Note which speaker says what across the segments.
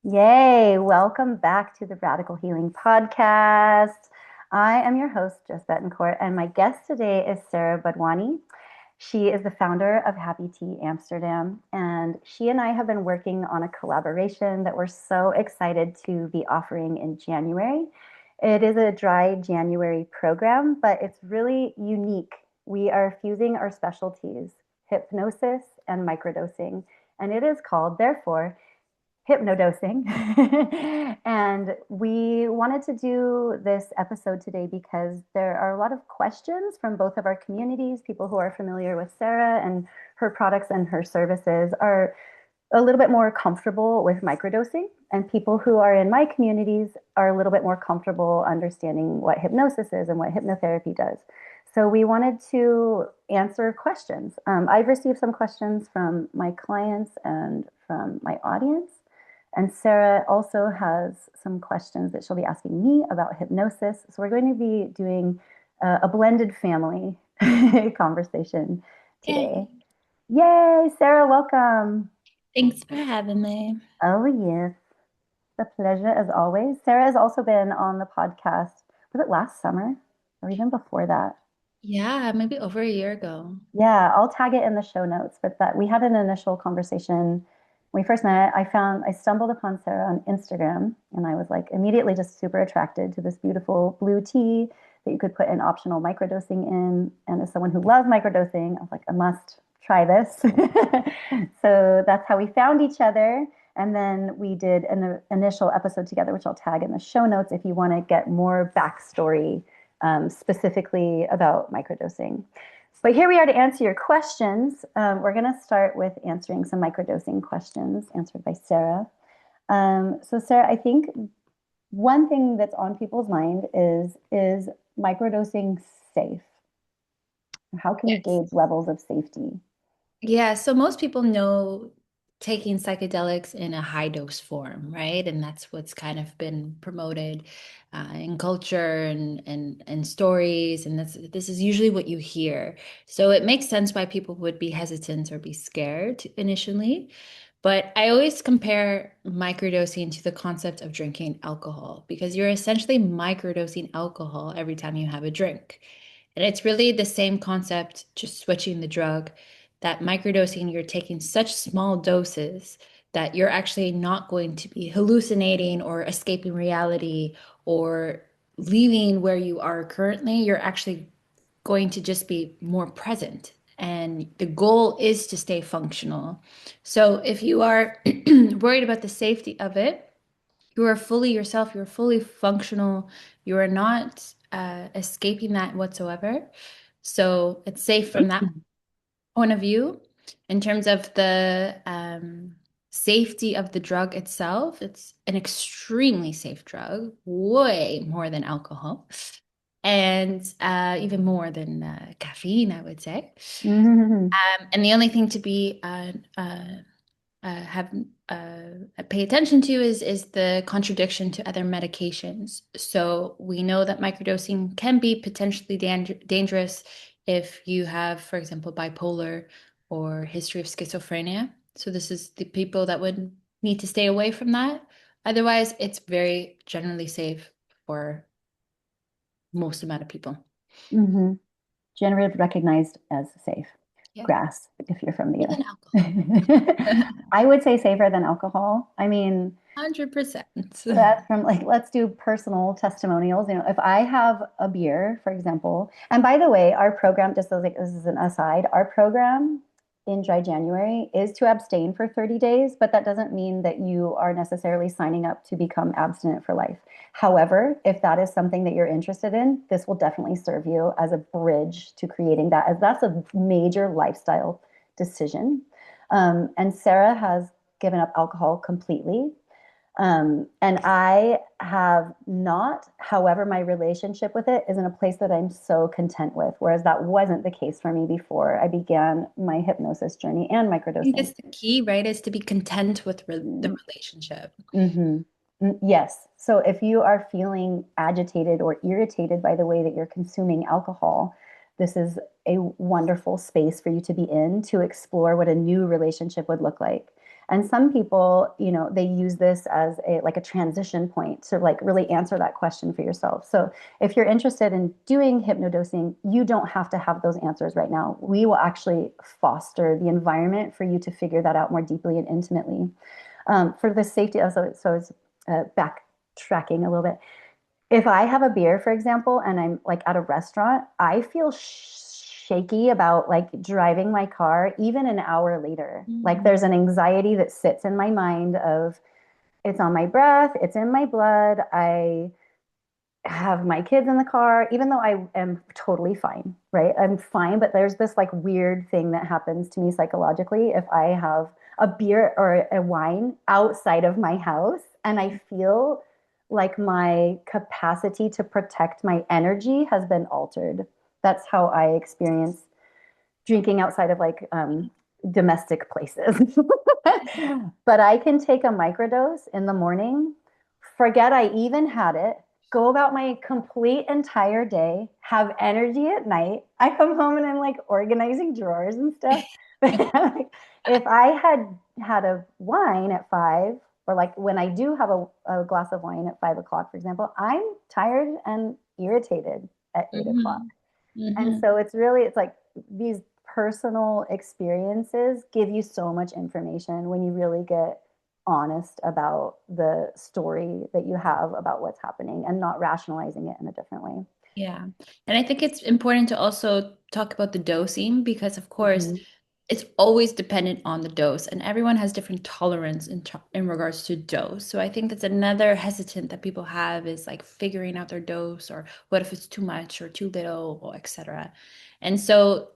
Speaker 1: Yay! Welcome back to the Radical Healing Podcast. I am your host, Jess Betancourt, and my guest today is Sarah Budwani. She is the founder of Happy Tea Amsterdam, and she and I have been working on a collaboration that we're so excited to be offering in January. It is a dry January program, but it's really unique. We are fusing our specialties, hypnosis and microdosing, and it is called, therefore, Hypnodosing. And we wanted to do this episode today because there are a lot of questions from both of our communities. People who are familiar with Sarah and her products and her services are a little bit more comfortable with microdosing, and people who are in my communities are a little bit more comfortable understanding what hypnosis is and what hypnotherapy does. So we wanted to answer questions. I've received some questions from my clients and from my audience. And Sarah also has some questions that she'll be asking me about hypnosis. So we're going to be doing a blended family conversation today.
Speaker 2: Yay.
Speaker 1: Yay, Sarah, welcome.
Speaker 2: Thanks for having me.
Speaker 1: Oh, yes. The pleasure as always. Sarah has also been on the podcast. Was it last summer or even before that?
Speaker 2: Yeah, maybe over a year ago.
Speaker 1: Yeah, I'll tag it in the show notes. But that we had an initial conversation when we first met. I stumbled upon Sarah on Instagram, and I was like immediately just super attracted to this beautiful blue tea that you could put an optional microdosing in. And as someone who loves microdosing, I was like, I must try this. So that's how we found each other. And then we did an initial episode together, which I'll tag in the show notes if you want to get more backstory specifically about microdosing. But here we are to answer your questions. We're going to start with answering some microdosing questions answered by Sarah. So, Sarah, I think one thing that's on people's mind is microdosing safe? How can you
Speaker 2: Yes.
Speaker 1: gauge levels of safety?
Speaker 2: Yeah, so most people know taking psychedelics in a high dose form, right? And that's what's kind of been promoted in culture and stories, and this is usually what you hear. So it makes sense why people would be hesitant or be scared initially. But I always compare microdosing to the concept of drinking alcohol because you're essentially microdosing alcohol every time you have a drink. And it's really the same concept, just switching the drug. That microdosing, you're taking such small doses that you're actually not going to be hallucinating or escaping reality or leaving where you are currently. You're actually going to just be more present. And the goal is to stay functional. So if you are worried about the safety of it, you are fully yourself, you're fully functional, you are not escaping that whatsoever. So it's safe from that point of view. In terms of the safety of the drug itself, it's an extremely safe drug, way more than alcohol, and even more than caffeine, I would say.
Speaker 1: Mhm.
Speaker 2: And the only thing to be have pay attention to is the contradiction to other medications. So we know that microdosing can be potentially dangerous if you have, for example, bipolar or history of schizophrenia. So this is the people that would need to stay away from that. Otherwise, it's very generally safe for most amount of people.
Speaker 1: Mhm. Generally recognized as safe.
Speaker 2: Yeah,
Speaker 1: Grass, if you're from the
Speaker 2: more
Speaker 1: US.
Speaker 2: than alcohol.
Speaker 1: I would say safer than alcohol. I mean,
Speaker 2: 100%.
Speaker 1: that's from like, let's do personal testimonials. You know, if I have a beer, for example, and by the way, our program, just as like this is an aside, our program in dry January is to abstain for 30 days, but that doesn't mean that you are necessarily signing up to become abstinent for life. However, if that is something that you're interested in, this will definitely serve you as a bridge to creating that, as that's a major lifestyle decision. And Sarah has given up alcohol completely, and I have not. However, my relationship with it is in a place that I'm so content with, whereas that wasn't the case for me before I began my hypnosis journey and
Speaker 2: I think
Speaker 1: microdosing.
Speaker 2: that's the key, right? Is to be content with the relationship.
Speaker 1: Mm-hmm. Yes. So if you are feeling agitated or irritated by the way that you're consuming alcohol, this is a wonderful space for you to be in to explore what a new relationship would look like. And some people, they use this as a like a transition point to like really answer that question for yourself. So if you're interested in doing hypnodosing, you don't have to have those answers right now. We will actually foster the environment for you to figure that out more deeply and intimately. For the safety, so it's backtracking a little bit. If I have a beer, for example, and I'm like at a restaurant, I feel shaky about like driving my car even an hour later. Like
Speaker 2: Mm.
Speaker 1: there's an anxiety that sits in my mind of it's on my breath, it's in my blood. I have my kids in the car, even though I am totally fine, right? I'm fine, but there's this like weird thing that happens to me psychologically if I have a beer or a wine outside of my house and I feel like my capacity to protect my energy has been altered. That's how I experience drinking outside of like domestic places. But I can take a microdose in the morning, forget I even had it, go about my complete entire day, have energy at night. I come home and I'm like organizing drawers and stuff. If I had a wine at 5, or like when I do have a glass of wine at 5 o'clock, for example, I'm tired and irritated at 8 o'clock.
Speaker 2: Mhm.
Speaker 1: And
Speaker 2: Mhm.
Speaker 1: so it's like these personal experiences give you so much information when you really get honest about the story that you have about what's happening and not rationalizing it in a different way.
Speaker 2: Yeah. And I think it's important to also talk about the dosing because, of course,
Speaker 1: Mhm.
Speaker 2: it's always dependent on the dose, and everyone has different tolerance in regards to dose. So I think that's another hesitant that people have is like figuring out their dose or what if it's too much or too little, or etc. And so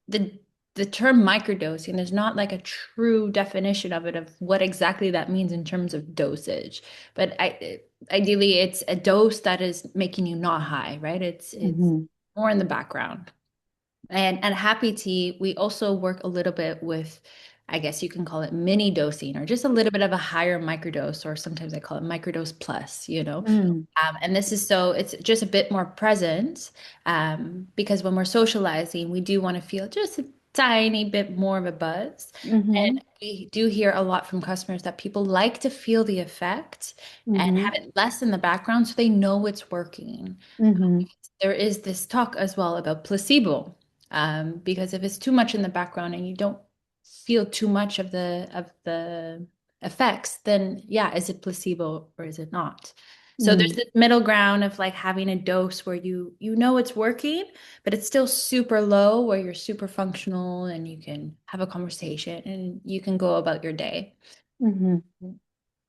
Speaker 2: the the term microdosing, there's not like a true definition of it of what exactly that means in terms of dosage. But ideally, it's a dose that is making you not high, right? It's
Speaker 1: Mhm.
Speaker 2: more in the background. And at Happy Tea, we also work a little bit with, I guess you can call it mini dosing or just a little bit of a higher microdose, or sometimes I call it microdose plus, you know.
Speaker 1: Mm.
Speaker 2: And this is so it's just a bit more present because when we're socializing, we do want to feel just a tiny bit more of a buzz.
Speaker 1: Mhm.
Speaker 2: And we do hear a lot from customers that people like to feel the effect and
Speaker 1: Mhm.
Speaker 2: have it less in the background so they know it's working.
Speaker 1: Mhm.
Speaker 2: There is this talk as well about placebo, because if it's too much in the background and you don't feel too much of the effects, then yeah, is it placebo or is it not? So there's
Speaker 1: Mm.
Speaker 2: this middle ground of like having a dose where you know it's working, but it's still super low where you're super functional and you can have a conversation and you can go about your day.
Speaker 1: Mhm.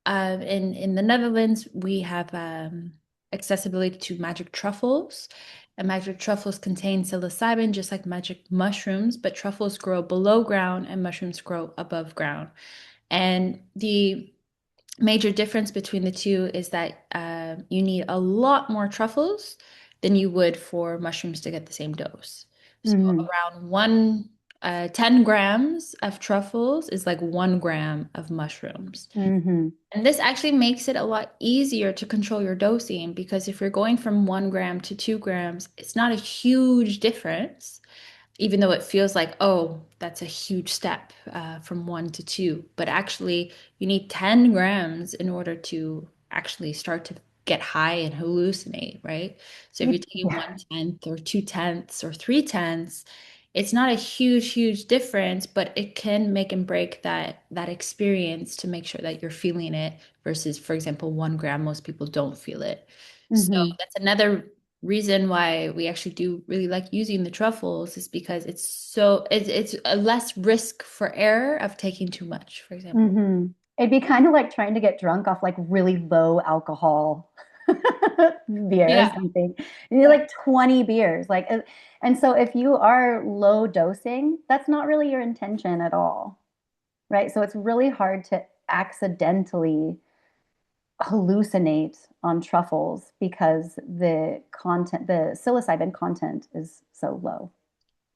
Speaker 2: In the Netherlands, we have accessibility to magic truffles. And magic truffles contain psilocybin, just like magic mushrooms, but truffles grow below ground and mushrooms grow above ground. And the major difference between the two is that you need a lot more truffles than you would for mushrooms to get the same dose. So
Speaker 1: Mhm.
Speaker 2: around 10 grams of truffles is like 1 gram of mushrooms.
Speaker 1: Mhm.
Speaker 2: And this actually makes it a lot easier to control your dosing because if you're going from 1 gram to 2 grams, it's not a huge difference, even though it feels like, oh, that's a huge step from 1 to 2. But actually, you need 10 grams in order to actually start to get high and hallucinate, right? So if you're taking
Speaker 1: Yeah.
Speaker 2: 1/10 or 2/10 or 3/10, it's not a huge difference, but it can make and break that experience to make sure that you're feeling it versus, for example, 1 gram, most people don't feel it. So
Speaker 1: Mhm.
Speaker 2: that's another reason why we actually do really like using the truffles is because it's a less risk for error of taking too much, for example.
Speaker 1: Hmm. It'd be kind of like trying to get drunk off like really low alcohol beer or
Speaker 2: Yeah.
Speaker 1: something. You need
Speaker 2: Yeah.
Speaker 1: like 20 beers. And so if you are low dosing, that's not really your intention at all, right? So it's really hard to accidentally hallucinate on truffles because the psilocybin content is so low.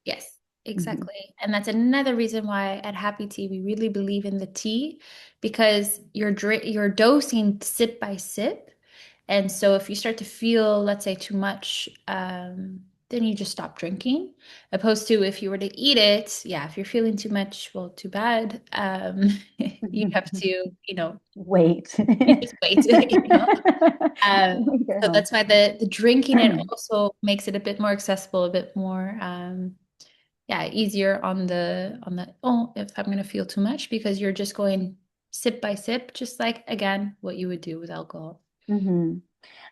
Speaker 2: Yes,
Speaker 1: Hmm.
Speaker 2: exactly. And that's another reason why at Happy Tea we really believe in the tea because you're dosing sip by sip. And so if you start to feel, let's say, too much, then you just stop drinking. Opposed to if you were to eat it, yeah, if you're feeling too much, well, too bad. You have to,
Speaker 1: Wait.
Speaker 2: you just wait, Um,
Speaker 1: You're
Speaker 2: so
Speaker 1: home.
Speaker 2: that's why the drinking it also makes it a bit more accessible, a bit more yeah, easier on the oh, if I'm gonna feel too much because you're just going sip by sip, just like again what you would do with alcohol.
Speaker 1: Hmm.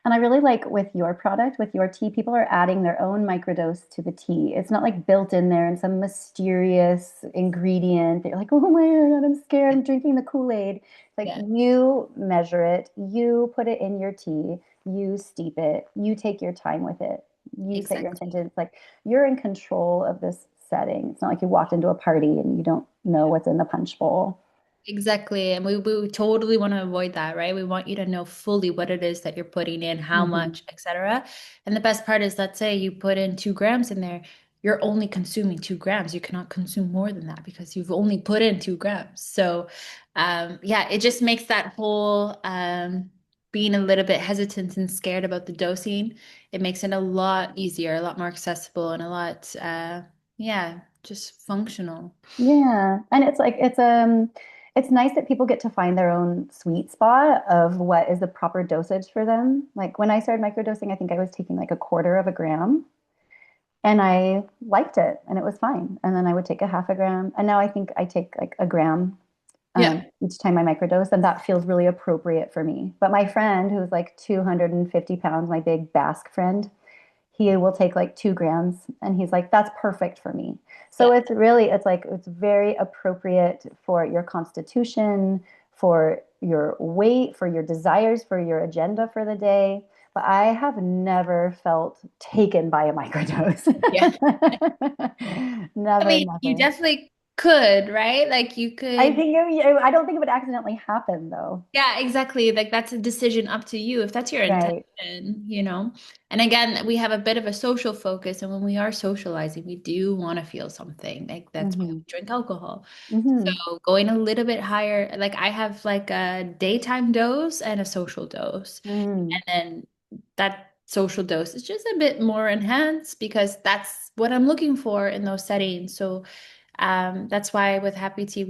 Speaker 1: And I really like with your product, with your tea, people are adding their own microdose to the tea. It's not like built in there in some mysterious ingredient that you're like, oh my God, I'm scared. I'm drinking the Kool-Aid. It's like
Speaker 2: Yeah,
Speaker 1: you measure it, you put it in your tea, you steep it, you take your time with it, you set your
Speaker 2: exactly.
Speaker 1: intention. It's like you're in control of this setting. It's not like you walked into a party and you don't know what's in the punch bowl.
Speaker 2: Exactly. And we totally want to avoid that, right? We want you to know fully what it is that you're putting in, how
Speaker 1: Hmm.
Speaker 2: much, etc. And the best part is, let's say you put in 2 grams in there, you're only consuming 2 grams. You cannot consume more than that because you've only put in 2 grams. So, yeah, it just makes that whole being a little bit hesitant and scared about the dosing, it makes it a lot easier, a lot more accessible, and a lot, yeah, just functional.
Speaker 1: Yeah. And it's like it's nice that people get to find their own sweet spot of what is the proper dosage for them. Like when I started microdosing, I think I was taking like a quarter of a gram and I liked it and it was fine. And then I would take a half a gram. And now I think I take like a gram
Speaker 2: Yeah.
Speaker 1: each time I microdose, and that feels really appropriate for me. But my friend, who's like 250 pounds, my big Basque friend, he will take like 2 grams and he's like, that's perfect for me. So
Speaker 2: Yeah.
Speaker 1: it's like, it's very appropriate for your constitution, for your weight, for your desires, for your agenda for the day. But I have never felt taken by a microdose.
Speaker 2: Yeah. I
Speaker 1: Never,
Speaker 2: mean, you
Speaker 1: never.
Speaker 2: definitely could, right? Like you
Speaker 1: I
Speaker 2: could,
Speaker 1: think I don't think it would accidentally happen though.
Speaker 2: yeah, exactly. Like that's a decision up to you if that's your
Speaker 1: Right.
Speaker 2: intention. And again, we have a bit of a social focus, and when we are socializing, we do want to feel something. Like that's why we
Speaker 1: Hmm.
Speaker 2: drink alcohol.
Speaker 1: Hmm.
Speaker 2: So going a little bit higher, like I have like a daytime dose and a social dose.
Speaker 1: Hmm.
Speaker 2: And then that social dose is just a bit more enhanced because that's what I'm looking for in those settings. So that's why with Happy Tea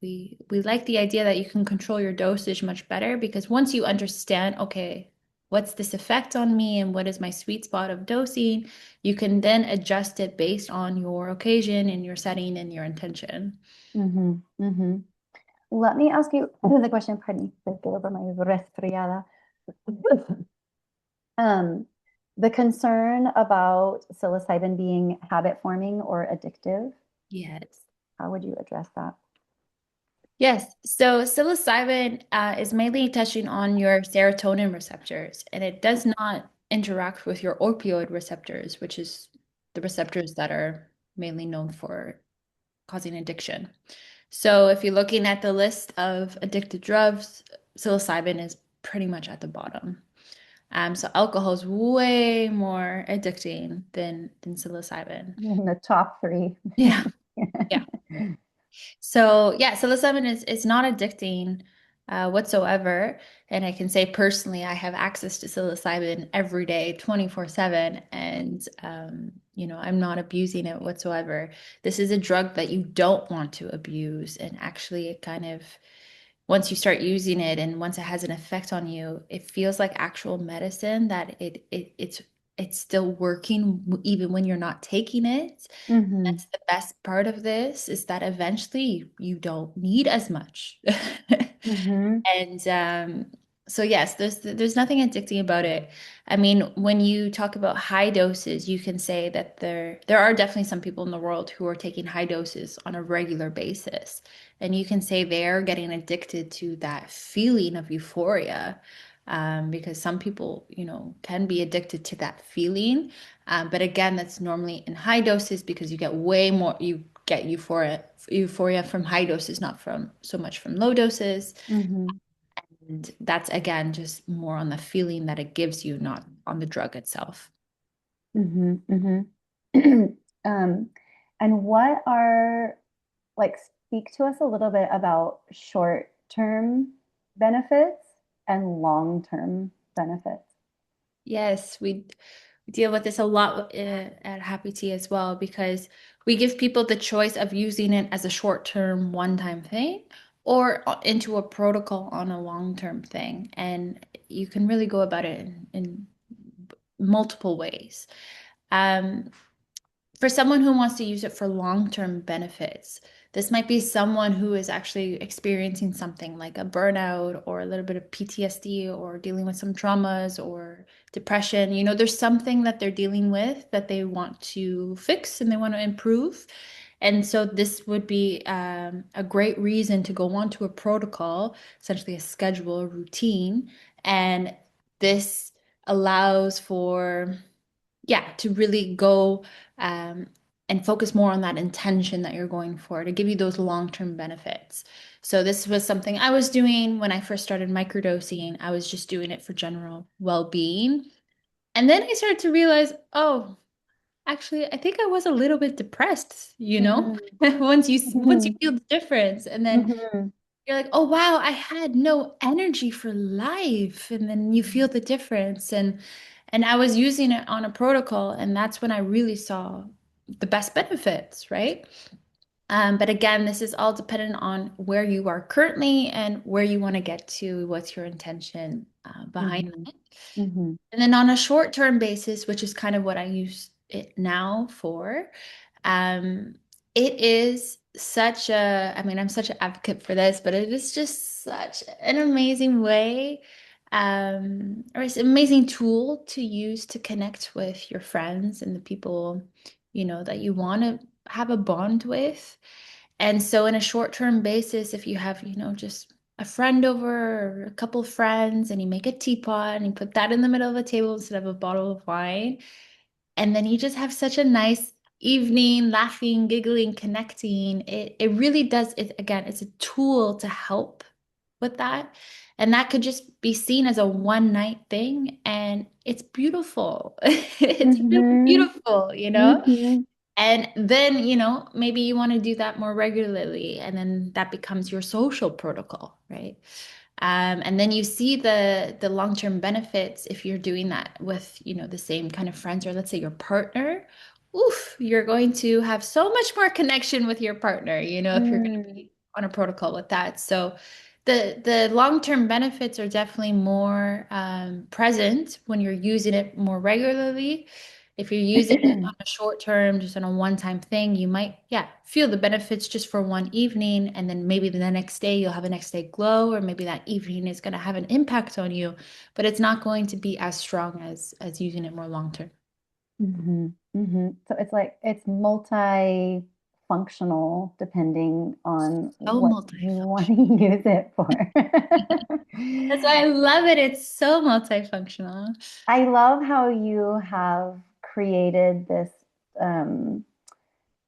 Speaker 2: we like the idea that you can control your dosage much better because once you understand, okay, what's this effect on me and what is my sweet spot of dosing, you can then adjust it based on your occasion and your setting and your intention.
Speaker 1: Hmm. Hmm. Let me ask you the question. Pardon me, let's get over my resfriada. Um, the concern about psilocybin being habit forming or addictive,
Speaker 2: Yes.
Speaker 1: how would you address that?
Speaker 2: Yes. So psilocybin is mainly touching on your serotonin receptors, and it does not interact with your opioid receptors, which is the receptors that are mainly known for causing addiction. So if you're looking at the list of addictive drugs, psilocybin is pretty much at the bottom. So alcohol is way more addicting than psilocybin.
Speaker 1: In the top three.
Speaker 2: Yeah. Yeah. So yeah, psilocybin is not addicting whatsoever. And I can say personally, I have access to psilocybin every day, 24/7, and I'm not abusing it whatsoever. This is a drug that you don't want to abuse, and actually, it kind of once you start using it and once it has an effect on you, it feels like actual medicine that it's still working even when you're not taking it.
Speaker 1: Hmm.
Speaker 2: That's the best part of this is that eventually you don't need as much.
Speaker 1: Hmm.
Speaker 2: And so yes, there's nothing addicting about it. I mean, when you talk about high doses, you can say that there are definitely some people in the world who are taking high doses on a regular basis. And you can say they're getting addicted to that feeling of euphoria. Because some people, can be addicted to that feeling. But again, that's normally in high doses because you get way more, you get euphoria from high doses, not from so much from low doses.
Speaker 1: Hmm.
Speaker 2: And that's again just more on the feeling that it gives you, not on the drug itself.
Speaker 1: Hmm. Hmm. Um, and what are like speak to us a little bit about short-term benefits and long-term benefits.
Speaker 2: Yes, We deal with this a lot at Happy Tea as well because we give people the choice of using it as a short-term, one-time thing or into a protocol on a long-term thing. And you can really go about it in multiple ways. Um, for someone who wants to use it for long-term benefits, this might be someone who is actually experiencing something like a burnout or a little bit of PTSD or dealing with some traumas or depression. You know, there's something that they're dealing with that they want to fix and they want to improve. And so this would be a great reason to go onto a protocol, essentially a schedule, a routine. And this allows for yeah, to really go um, and focus more on that intention that you're going for to give you those long-term benefits. So this was something I was doing when I first started microdosing. I was just doing it for general well-being. And then I started to realize, oh, actually, I think I was a little bit depressed, you know?
Speaker 1: Mhm.
Speaker 2: Once you
Speaker 1: Mhm.
Speaker 2: feel the difference and then
Speaker 1: Mhm.
Speaker 2: you're like, oh wow, I had no energy for life. And then you feel the difference. And I was using it on a protocol, and that's when I really saw the best benefits, right? But again, this is all dependent on where you are currently and where you want to get to, what's your intention behind
Speaker 1: Mhm.
Speaker 2: that.
Speaker 1: Mhm.
Speaker 2: And then on a short-term basis, which is kind of what I use it now for, um, it is such a, I mean, I'm such an advocate for this, but it is just such an amazing way, or it's an amazing tool to use to connect with your friends and the people, you know, that you want to have a bond with. And so in a short-term basis, if you have, you know, just a friend over or a couple of friends and you make a teapot and you put that in the middle of the table instead of a bottle of wine, and then you just have such a nice evening, laughing, giggling, connecting. It really does it again, it's a tool to help with that. And that could just be seen as a one night thing. And it's beautiful. It's really
Speaker 1: Mhm.
Speaker 2: beautiful, you know?
Speaker 1: Mhm.
Speaker 2: And then, you know, maybe you want to do that more regularly, and then that becomes your social protocol, right? And then you see the long-term benefits if you're doing that with, you know, the same kind of friends, or let's say your partner. Oof, you're going to have so much more connection with your partner, you know, if you're going to
Speaker 1: Mhm.
Speaker 2: be on a protocol with that. So the long-term benefits are definitely more present when you're using it more regularly. If you're using it on a short term, just on a one-time thing, you might, yeah, feel the benefits just for one evening. And then maybe the next day you'll have a next day glow, or maybe that evening is going to have an impact on you, but it's not going to be as strong as using it more long term.
Speaker 1: Mhm. Mhm. So it's like it's multi-functional depending on
Speaker 2: So
Speaker 1: what you want to
Speaker 2: multifunctional.
Speaker 1: use it for.
Speaker 2: That's why I love it. It's so multifunctional.
Speaker 1: I love how you have created this um,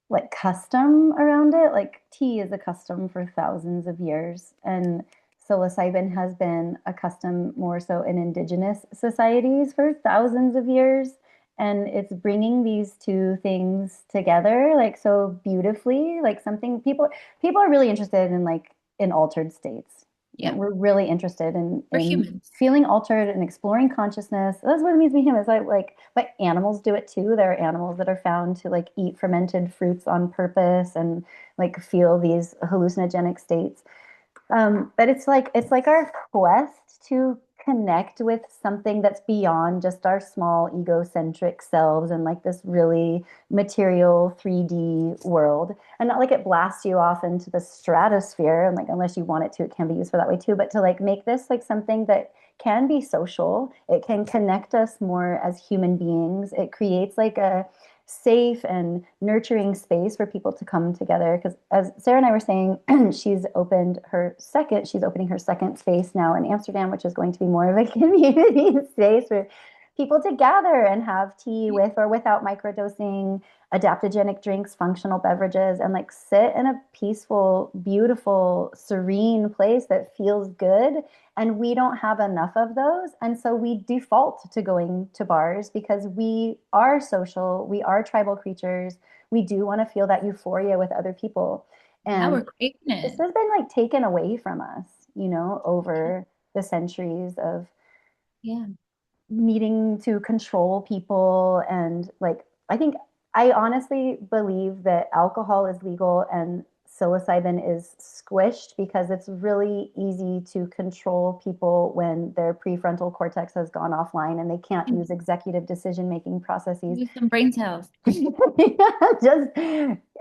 Speaker 1: like custom around it. Like tea is a custom for thousands of years, and psilocybin has been a custom more so in indigenous societies for thousands of years. And it's bringing these two things together like so beautifully, like something people are really interested in like in altered states. You know,
Speaker 2: Yeah,
Speaker 1: we're really interested
Speaker 2: for
Speaker 1: in
Speaker 2: humans.
Speaker 1: feeling altered and exploring consciousness. That's what it means to be human. It's like, but animals do it too. There are animals that are found to like eat fermented fruits on purpose and like feel these hallucinogenic states. But it's like our quest to connect with something that's beyond just our small egocentric selves and like this really material 3D world. And not like it blasts you off into the stratosphere and like unless you want it to, it can be used for that way too. But to like make this like something that can be social, it can connect us more as human beings. It creates like a safe and nurturing space for people to come together. Because as Sarah and I were saying, she's opening her second space now in Amsterdam, which is going to be more of a community space for people to gather and have tea with or without microdosing, adaptogenic drinks, functional beverages, and like sit in a peaceful, beautiful, serene place that feels good. And we don't have enough of those. And so we default to going to bars because we are social, we are tribal creatures. We do want to feel that euphoria with other people.
Speaker 2: Yeah,
Speaker 1: And
Speaker 2: we're craving
Speaker 1: this
Speaker 2: it.
Speaker 1: has been like taken away from us, over the centuries of
Speaker 2: Yeah.
Speaker 1: needing to control people. And like, I think I honestly believe that alcohol is legal and psilocybin is squished because it's really easy to control people when their prefrontal cortex has gone offline and they can't use executive decision making processes.
Speaker 2: Use some brain cells.
Speaker 1: Just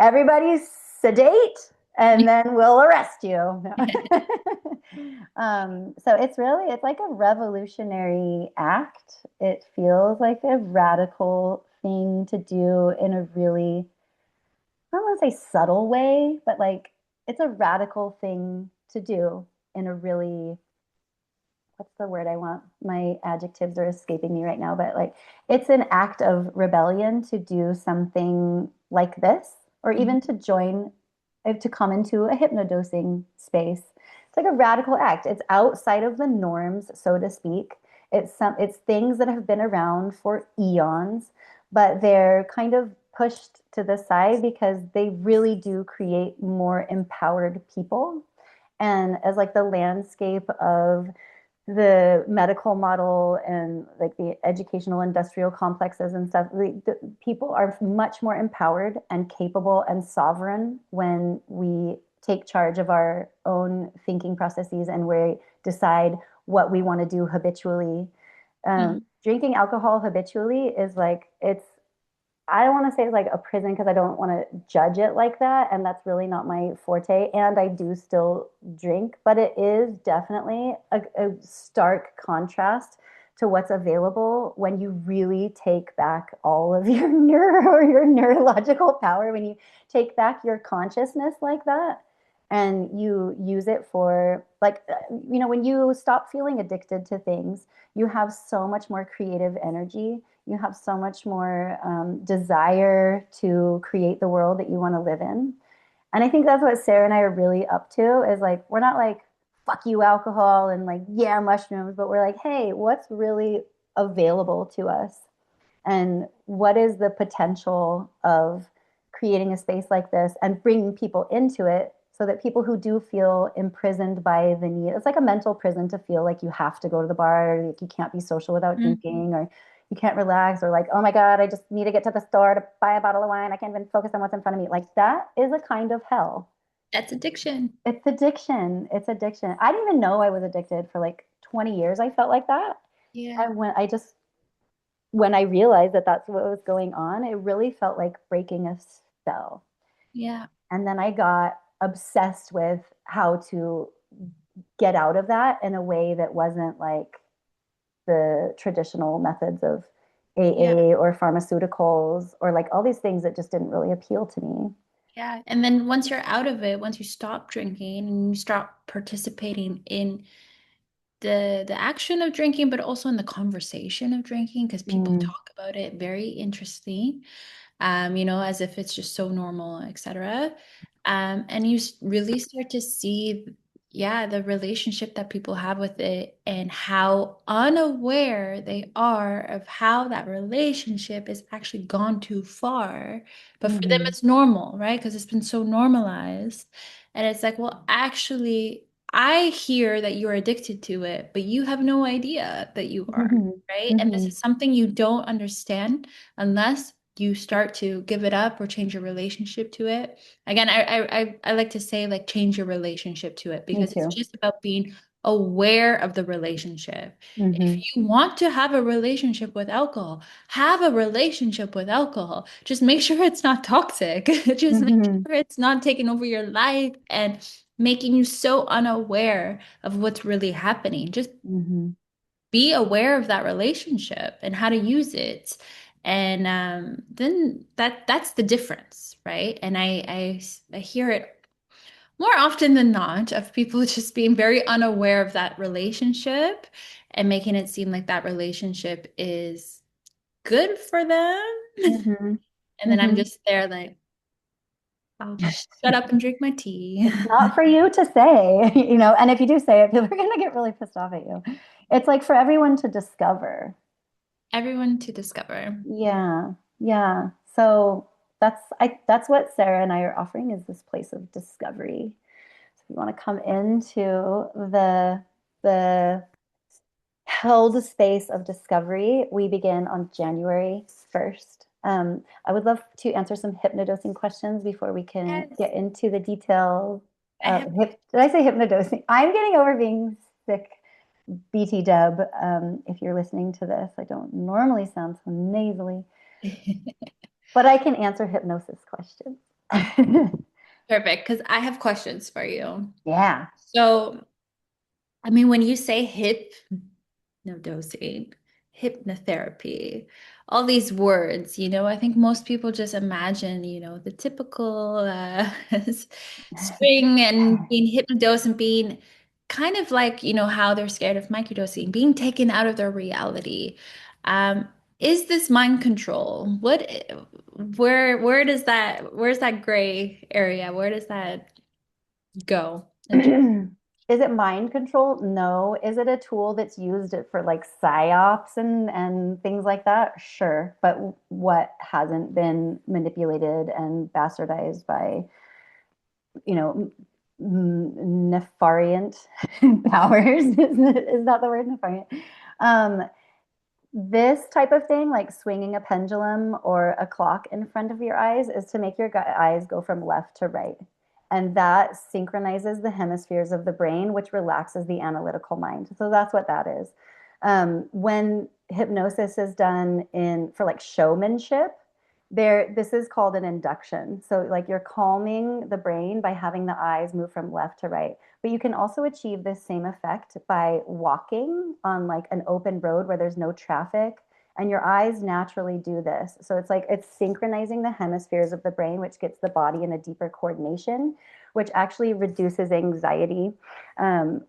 Speaker 1: everybody sedate and then we'll arrest you. So it's like a revolutionary act. It feels like a radical thing to do in a really, I don't want to say subtle way, but like it's a radical thing to do in a really, what's the word I want? My adjectives are escaping me right now, but like it's an act of rebellion to do something like this, or even to join, to come into a hypnodosing space. It's like a radical act. It's outside of the norms, so to speak. It's things that have been around for eons, but they're kind of pushed to the side because they really do create more empowered people. And as like the landscape of the medical model and like the educational industrial complexes and stuff, the people are much more empowered and capable and sovereign when we take charge of our own thinking processes and we decide what we want to do habitually.
Speaker 2: Mhm.
Speaker 1: Drinking alcohol habitually is like it's, I don't want to say it's like a prison because I don't want to judge it like that. And that's really not my forte. And I do still drink, but it is definitely a stark contrast to what's available when you really take back all of your your neurological power, when you take back your consciousness like that and you use it for like, when you stop feeling addicted to things, you have so much more creative energy, you have so much more desire to create the world that you want to live in. And I think that's what Sarah and I are really up to is like, we're not like, fuck you, alcohol, and like, yeah, mushrooms, but we're like, hey, what's really available to us? And what is the potential of creating a space like this and bringing people into it so that people who do feel imprisoned by the need, it's like a mental prison to feel like you have to go to the bar, or like you can't be social without
Speaker 2: Mhm.
Speaker 1: drinking, or you can't relax, or like, oh my God, I just need to get to the store to buy a bottle of wine. I can't even focus on what's in front of me. Like that is a kind of hell.
Speaker 2: That's addiction.
Speaker 1: It's addiction. It's addiction. I didn't even know I was addicted for like 20 years. I felt like that.
Speaker 2: Yeah.
Speaker 1: And when I realized that that's what was going on, it really felt like breaking a spell.
Speaker 2: Yeah.
Speaker 1: And then I got obsessed with how to get out of that in a way that wasn't like the traditional methods of
Speaker 2: Yeah.
Speaker 1: AA or pharmaceuticals or like all these things that just didn't really appeal to me.
Speaker 2: Yeah. And then once you're out of it, once you stop drinking and you stop participating in the action of drinking, but also in the conversation of drinking, because people
Speaker 1: Mm,
Speaker 2: talk about it very interesting, as if it's just so normal, etc. And you really start to see, yeah, the relationship that people have with it and how unaware they are of how that relationship is actually gone too far. But for them,
Speaker 1: mhm,
Speaker 2: it's normal, right? Because it's been so normalized. And it's like, well, actually, I hear that you're addicted to it, but you have no idea that you are,
Speaker 1: mhm,
Speaker 2: right? And this
Speaker 1: mhm,
Speaker 2: is something you don't understand unless you start to give it up or change your relationship to it. Again, I like to say like change your relationship to it
Speaker 1: me
Speaker 2: because it's
Speaker 1: too.
Speaker 2: just about being aware of the relationship. If
Speaker 1: Mhm,
Speaker 2: you want to have a relationship with alcohol, have a relationship with alcohol. Just make sure it's not toxic. Just make
Speaker 1: mhm,
Speaker 2: sure it's not taking over your life and making you so unaware of what's really happening. Just
Speaker 1: mhm,
Speaker 2: be aware of that relationship and how to use it. And then that's the difference, right? And I hear it more often than not of people just being very unaware of that relationship and making it seem like that relationship is good for them.
Speaker 1: mhm,
Speaker 2: And then I'm
Speaker 1: mhm.
Speaker 2: just there like, I'll just shut up and drink my tea.
Speaker 1: It's not for you to say, and if you do say it, people are going to get really pissed off at you. It's like for everyone to discover.
Speaker 2: Everyone to discover.
Speaker 1: Yeah. Yeah. So that's what Sarah and I are offering is this place of discovery. So if you want to come into the held space of discovery. We begin on January 1st. I would love to answer some hypnodosing questions before we can
Speaker 2: Yes.
Speaker 1: get into the details.
Speaker 2: I have
Speaker 1: Did I say hypnodosing? I'm getting over being sick, BT dub. If you're listening to this, I don't normally sound so nasally, but I can answer hypnosis questions.
Speaker 2: perfect because I have questions for you.
Speaker 1: Yeah.
Speaker 2: So, I mean, when you say hypnodosing, hypnotherapy, all these words, I think most people just imagine, the typical string and being hypnodosed and being kind of like, how they're scared of microdosing, being taken out of their reality. Um, is this mind control? Where's that gray area? Where does that go?
Speaker 1: Is it mind control? No. Is it a tool that's used for like psyops and things like that? Sure. But what hasn't been manipulated and bastardized by, you know, nefariant powers? Is that the word nefariant? Um, this type of thing, like swinging a pendulum or a clock in front of your eyes, is to make your eyes go from left to right. And that synchronizes the hemispheres of the brain, which relaxes the analytical mind. So that's what that is. When hypnosis is done in for like showmanship, this is called an induction. So like you're calming the brain by having the eyes move from left to right. But you can also achieve this same effect by walking on like an open road where there's no traffic. And your eyes naturally do this. So it's like it's synchronizing the hemispheres of the brain, which gets the body in a deeper coordination, which actually reduces anxiety. Um,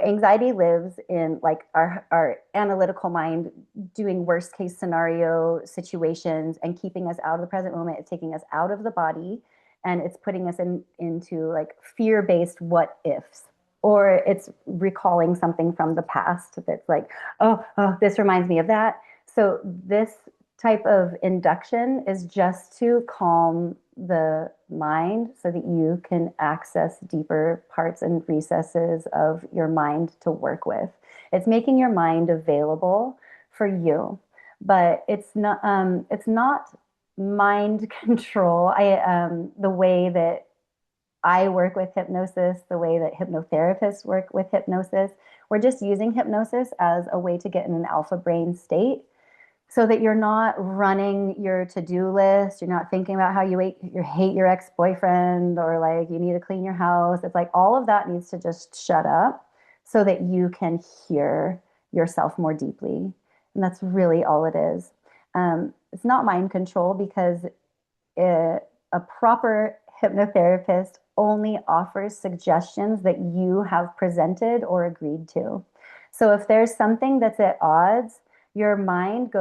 Speaker 1: Anxiety lives in like our analytical mind doing worst case scenario situations and keeping us out of the present moment. It's taking us out of the body and it's putting us into like fear-based what ifs, or it's recalling something from the past that's like, oh, this reminds me of that. So this type of induction is just to calm the mind so that you can access deeper parts and recesses of your mind to work with. It's making your mind available for you, but it's not mind control. The way that I work with hypnosis, the way that hypnotherapists work with hypnosis, we're just using hypnosis as a way to get in an alpha brain state so that you're not running your to-do list. You're not thinking about how you hate your ex-boyfriend or like you need to clean your house. It's like all of that needs to just shut up so that you can hear yourself more deeply. And that's really all it is. It's not mind control because a proper hypnotherapist only offers suggestions that you have presented or agreed to. So if there's something that's at odds, your mind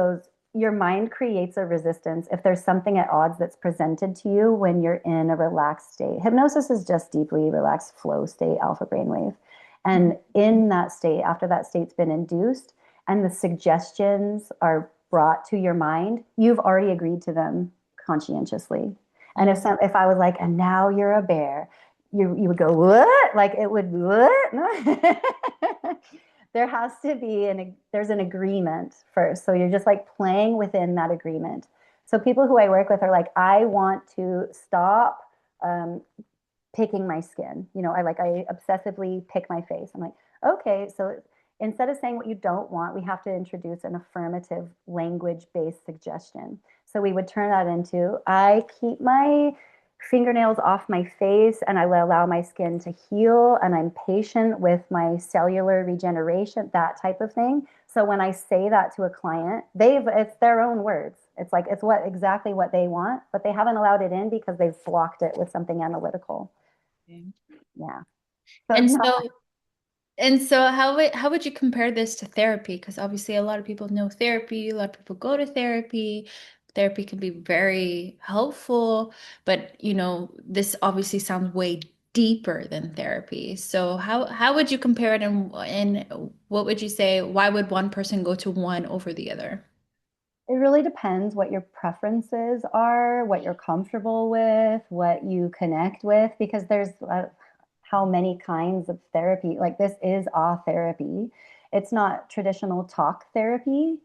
Speaker 1: creates a resistance if there's something at odds that's presented to you when you're in a relaxed state. Hypnosis is just deeply relaxed flow state, alpha brainwave. And in that state, after that state's been induced and the suggestions are brought to your mind, you've already agreed to them conscientiously. And if I was like, and now you're a bear, you would go, what? Like it would, what? No. There has to be there's an agreement first. So you're just like playing within that agreement. So people who I work with are like, I want to stop um, picking my skin. I obsessively pick my face. I'm like, okay, so instead of saying what you don't want, we have to introduce an affirmative language-based suggestion. So we would turn that into, I keep my fingernails off my face and I will allow my skin to heal and I'm patient with my cellular regeneration, that type of thing. So when I say that to a client, it's their own words. It's like it's exactly what they want, but they haven't allowed it in because they've blocked it with something analytical.
Speaker 2: Okay.
Speaker 1: Yeah. So it's
Speaker 2: And
Speaker 1: not.
Speaker 2: so And so how would you compare this to therapy? Because obviously a lot of people know therapy, a lot of people go to therapy. Therapy can be very helpful, but this obviously sounds way deeper than therapy. So how would you compare it and what would you say, why would one person go to one over the other?
Speaker 1: It really depends what your preferences are, what you're comfortable with, what you connect with, because there's how many kinds of therapy. Like this is a therapy. It's not traditional talk therapy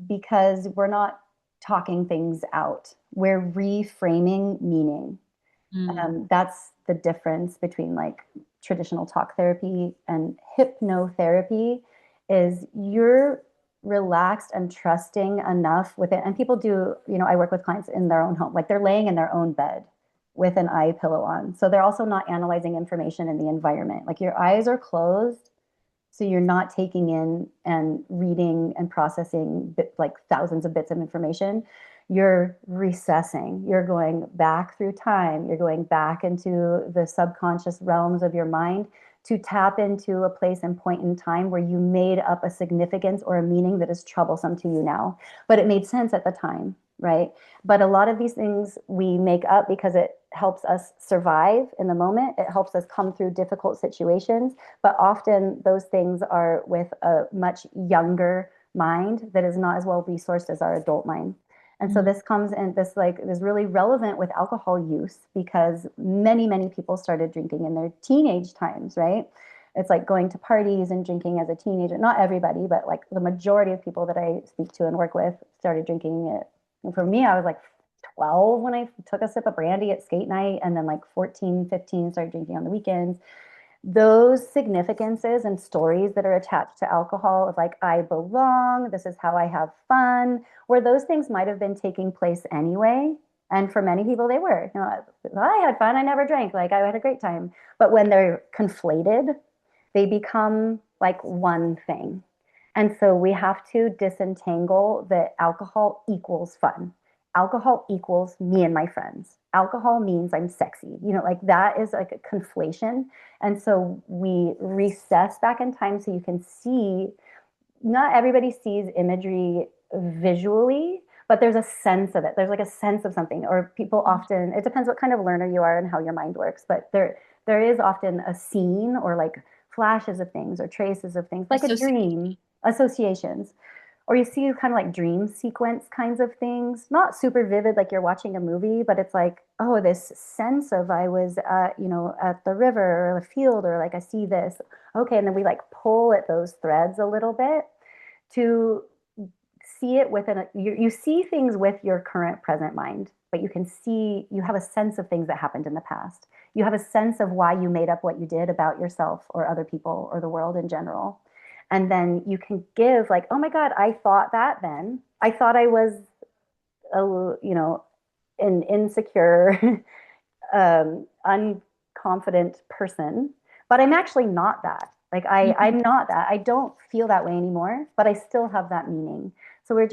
Speaker 1: because we're not talking things out. We're reframing meaning.
Speaker 2: Mm.
Speaker 1: That's the difference between like traditional talk therapy and hypnotherapy is you're relaxed and trusting enough with it. And people do, I work with clients in their own home, like they're laying in their own bed with an eye pillow on. So they're also not analyzing information in the environment. Like your eyes are closed, so you're not taking in and reading and processing like thousands of bits of information. You're recessing. You're going back through time. You're going back into the subconscious realms of your mind to tap into a place and point in time where you made up a significance or a meaning that is troublesome to you now. But it made sense at the time, right? But a lot of these things we make up because it helps us survive in the moment. It helps us come through difficult situations. But often those things are with a much younger mind that is not as well resourced as our adult mind. And so
Speaker 2: Mm.
Speaker 1: this comes in this like is really relevant with alcohol use because many people started drinking in their teenage times, right? It's like going to parties and drinking as a teenager. Not everybody, but like the majority of people that I speak to and work with started drinking it. And for me, I was like 12 when I took a sip of brandy at skate night, and then like 14, 15 started drinking on the weekends. Those significances and stories that are attached to alcohol of like, I belong, this is how I have fun, where those things might have been taking place anyway. And for many people, they were. I had fun. I never drank. Like, I had a great time. But when they're conflated, they become like one thing. And so we have to disentangle that alcohol equals fun. Alcohol equals me and my friends. Alcohol means I'm sexy. Like that is like a conflation. And so we recess back in time so you can see, not everybody sees imagery visually, but there's a sense of it. There's like a sense of something, or people often, it depends what kind of learner you are and how your mind works, but there is often a scene or like flashes of things or traces of things, like a
Speaker 2: Association.
Speaker 1: dream, associations, or you see kind of like dream sequence kinds of things, not super vivid like you're watching a movie, but it's like, oh, this sense of I was at the river or a field, or like I see this. Okay, and then we like pull at those threads a little bit to see it within you see things with your current present mind, but you have a sense of things that happened in the past. You have a sense of why you made up what you did about yourself or other people or the world in general. And then you can give like, oh my God, I thought that then. I thought I was a, an insecure, unconfident person, but I'm actually not that. Like
Speaker 2: Mhm.
Speaker 1: I'm not that. I don't feel that way anymore, but I still have that meaning. So we're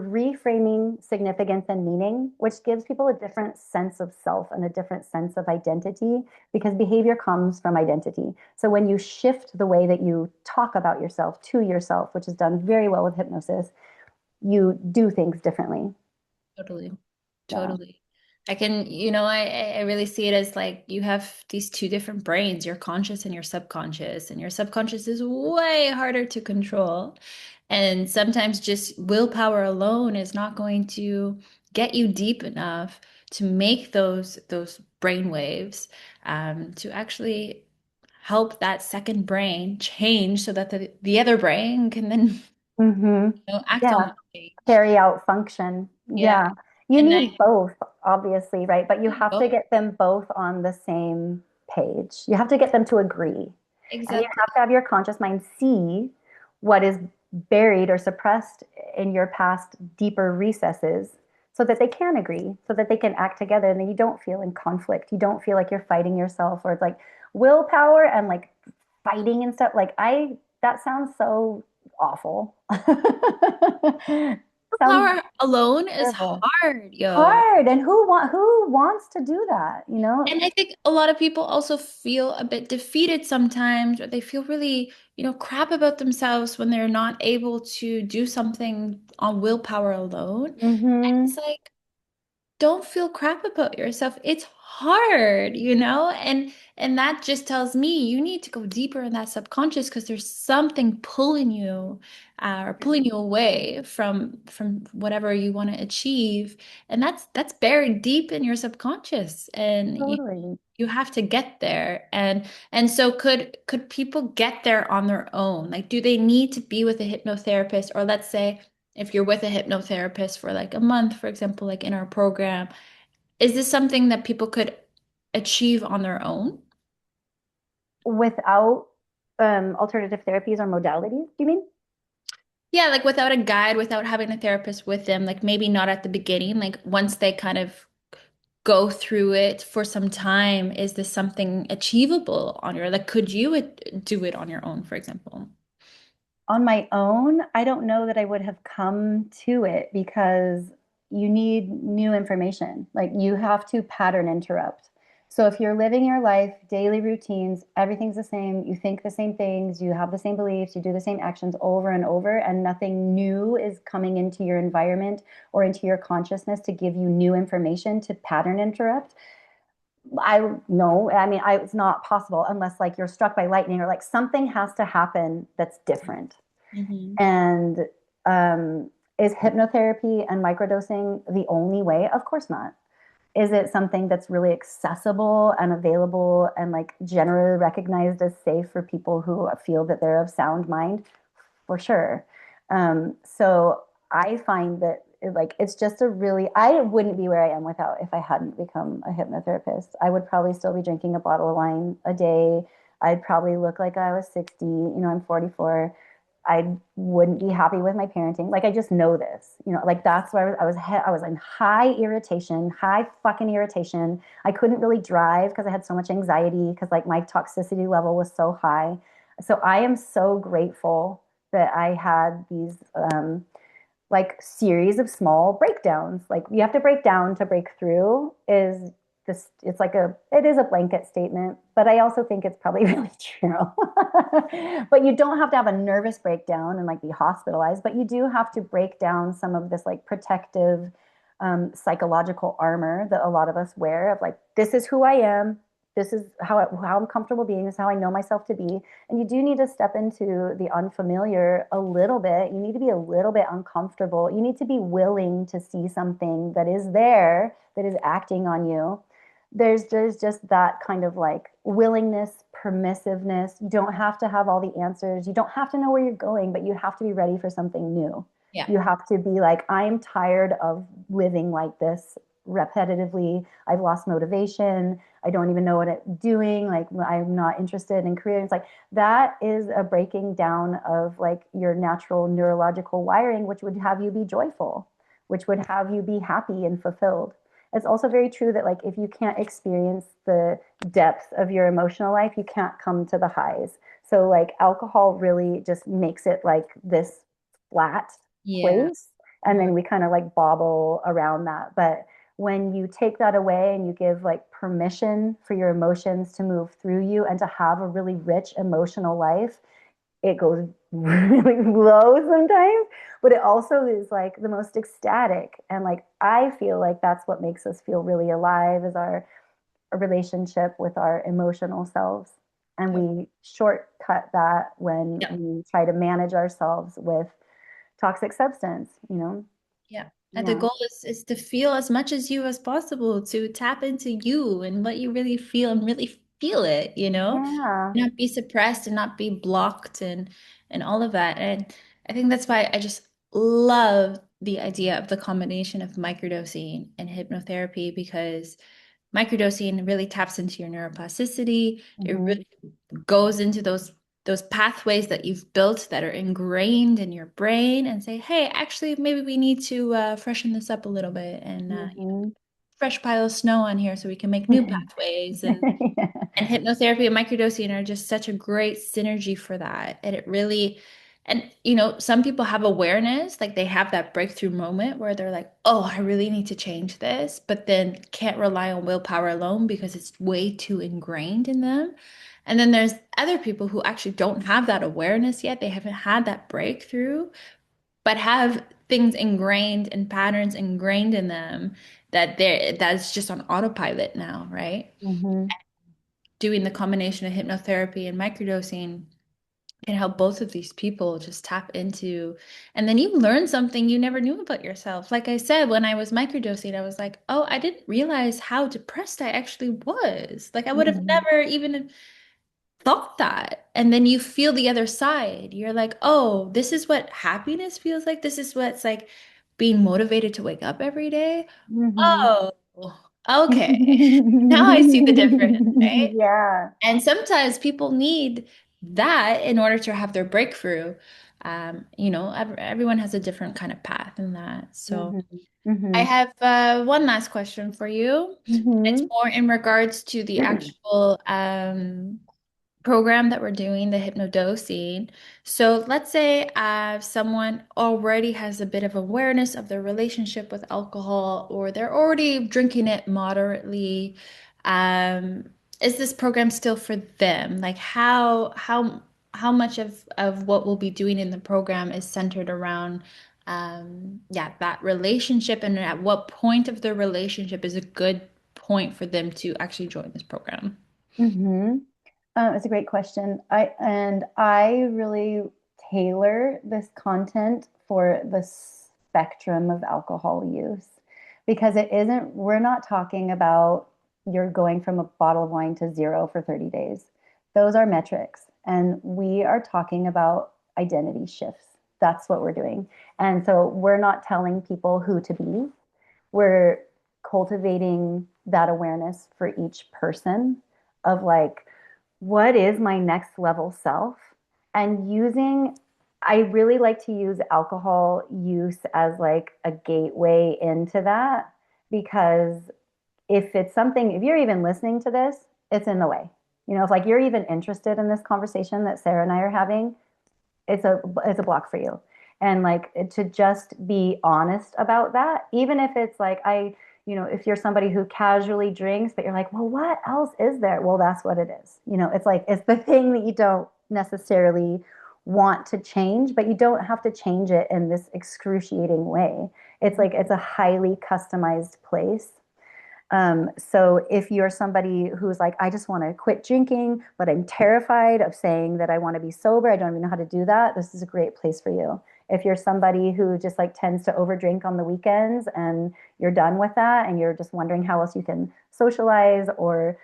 Speaker 1: reframing significance and meaning, which gives people a different sense of self and a different sense of identity because behavior comes from identity. So when you shift the way that you talk about yourself to yourself, which is done very well with hypnosis, you do things differently.
Speaker 2: Totally.
Speaker 1: Yeah.
Speaker 2: Totally. I can, I really see it as like you have these two different brains, your conscious and your subconscious, and your subconscious is way harder to control. And sometimes just willpower alone is not going to get you deep enough to make those brain waves to actually help that second brain change so that the other brain can then,
Speaker 1: Hmm.
Speaker 2: act on
Speaker 1: Yeah.
Speaker 2: that change.
Speaker 1: Carry out function.
Speaker 2: Yeah.
Speaker 1: Yeah. You
Speaker 2: And
Speaker 1: need both, obviously, right? But you have to
Speaker 2: both.
Speaker 1: get them both on the same page. You have to get them to agree. And you
Speaker 2: Exactly.
Speaker 1: have to have your conscious mind see what is buried or suppressed in your past deeper recesses so that they can agree, so that they can act together and then you don't feel in conflict. You don't feel like you're fighting yourself or it's like willpower and like fighting and stuff. That sounds so awful. Sounds
Speaker 2: Power alone is
Speaker 1: terrible.
Speaker 2: hard, yo.
Speaker 1: Hard. And who wants to do that, you know?
Speaker 2: And I think a lot of people also feel a bit defeated sometimes, or they feel really, crap about themselves when they're not able to do something on willpower alone. And
Speaker 1: Mm-hmm.
Speaker 2: it's like, don't feel crap about yourself. It's hard, and that just tells me you need to go deeper in that subconscious because there's something pulling you or pulling you away from whatever you want to achieve, and that's buried deep in your subconscious, and
Speaker 1: Totally.
Speaker 2: you have to get there. And so could people get there on their own? Like, do they need to be with a hypnotherapist? Or let's say if you're with a hypnotherapist for like a month, for example, like in our program, is this something that people could achieve on their own?
Speaker 1: Without alternative therapies or modalities, do you mean?
Speaker 2: Yeah, like without a guide, without having a therapist with them, like maybe not at the beginning, like once they kind of go through it for some time, is this something achievable on your, like, could you do it on your own, for example?
Speaker 1: On my own, I don't know that I would have come to it because you need new information. Like you have to pattern interrupt. So if you're living your life, daily routines, everything's the same, you think the same things, you have the same beliefs, you do the same actions over and over, and nothing new is coming into your environment or into your consciousness to give you new information to pattern interrupt. I no, I mean, it's not possible unless like you're struck by lightning or like something has to happen that's different.
Speaker 2: Hmm.
Speaker 1: And um, is hypnotherapy and microdosing the only way? Of course not. Is it something that's really accessible and available and like generally recognized as safe for people who feel that they're of sound mind? For sure. So I find that it's just a really, I wouldn't be where I am without if I hadn't become a hypnotherapist. I would probably still be drinking a bottle of wine a day. I'd probably look like I was 60. I'm 44. I wouldn't be happy with my parenting. Like I just know this, like that's why I was in high irritation, high fucking irritation. I couldn't really drive because I had so much anxiety because like my toxicity level was so high. So I am so grateful that I had these like series of small breakdowns. Like you have to break down to break through is this it is a blanket statement, but I also think it's probably really true. But you don't have to have a nervous breakdown and like be hospitalized, but you do have to break down some of this like protective psychological armor that a lot of us wear of like, this is who I am. This is how I'm comfortable being. This is how I know myself to be. And you do need to step into the unfamiliar a little bit. You need to be a little bit uncomfortable. You need to be willing to see something that is there, that is acting on you. There's just that kind of like willingness, permissiveness. You don't have to have all the answers. You don't have to know where you're going, but you have to be ready for something new.
Speaker 2: Yeah.
Speaker 1: You have to be like, I'm tired of living like this repetitively. I've lost motivation. I don't even know what I'm doing. Like I'm not interested in career. It's like that is a breaking down of like your natural neurological wiring, which would have you be joyful, which would have you be happy and fulfilled. It's also very true that like if you can't experience the depth of your emotional life, you can't come to the highs. So like alcohol really just makes it like this flat
Speaker 2: Yeah.
Speaker 1: place. And then we kind of like bobble around that. But when you take that away and you give like permission for your emotions to move through you and to have a really rich emotional life, it goes really low sometimes, but it also is like the most ecstatic. And like I feel like that's what makes us feel really alive is our relationship with our emotional selves. And we shortcut that when
Speaker 2: Yeah.
Speaker 1: we try to manage ourselves with toxic substance.
Speaker 2: Yeah. And the
Speaker 1: Yeah.
Speaker 2: goal is to feel as much as you as possible, to tap into you and what you really feel and really feel it.
Speaker 1: Yeah.
Speaker 2: Not be suppressed and not be blocked and all of that. And I think that's why I just love the idea of the combination of microdosing and hypnotherapy because microdosing really taps into your neuroplasticity. It
Speaker 1: Hmm.
Speaker 2: really goes into those pathways that you've built that are ingrained in your brain and say, hey, actually, maybe we need to freshen this up a little bit and
Speaker 1: Hmm.
Speaker 2: fresh pile of snow on here so we can make new pathways. And hypnotherapy and microdosing are just such a great synergy for that. And it really, and some people have awareness, like they have that breakthrough moment where they're like, oh, I really need to change this, but then can't rely on willpower alone because it's way too ingrained in them. And then there's other people who actually don't have that awareness yet. They haven't had that breakthrough, but have things ingrained and patterns ingrained in them that's just on autopilot now, right?
Speaker 1: Mm-hmm.
Speaker 2: Doing the combination of hypnotherapy and microdosing can help both of these people just tap into, and then you learn something you never knew about yourself. Like I said, when I was microdosing, I was like, oh, I didn't realize how depressed I actually was. Like I would have
Speaker 1: Mm-hmm.
Speaker 2: never even thought that. And then you feel the other side. You're like, oh, this is what happiness feels like. This is what it's like being motivated to wake up every day.
Speaker 1: Mm-hmm.
Speaker 2: Oh, okay. Now I see the difference, right?
Speaker 1: Yeah.
Speaker 2: And sometimes people need that in order to have their breakthrough. Everyone has a different kind of path in that. So
Speaker 1: Mm-hmm.
Speaker 2: I
Speaker 1: Mm-hmm.
Speaker 2: have one last question for you. It's
Speaker 1: Mm-hmm.
Speaker 2: more in regards to the actual program that we're doing, the hypnodosing. So let's say someone already has a bit of awareness of their relationship with alcohol, or they're already drinking it moderately. Um, is this program still for them? Like how much of what we'll be doing in the program is centered around yeah, that relationship, and at what point of the relationship is a good point for them to actually join this program?
Speaker 1: Mm-hmm. It's a great question. I really tailor this content for the spectrum of alcohol use because we're not talking about you're going from a bottle of wine to zero for 30 days. Those are metrics. And we are talking about identity shifts. That's what we're doing. And so we're not telling people who to be. We're cultivating that awareness for each person of like, what is my next level self? And I really like to use alcohol use as like a gateway into that because if you're even listening to this, it's in the way. If like you're even interested in this conversation that Sarah and I are having, it's a block for you. And like to just be honest about that, even if it's like if you're somebody who casually drinks, but you're like, well, what else is there? Well, that's what it is. It's like it's the thing that you don't necessarily want to change, but you don't have to change it in this excruciating way. It's like it's a highly customized place. So if you're somebody who's like, I just want to quit drinking, but I'm terrified of saying that I want to be sober, I don't even know how to do that, this is a great place for you. If you're somebody who just like tends to overdrink on the weekends and you're done with that and you're just wondering how else you can socialize or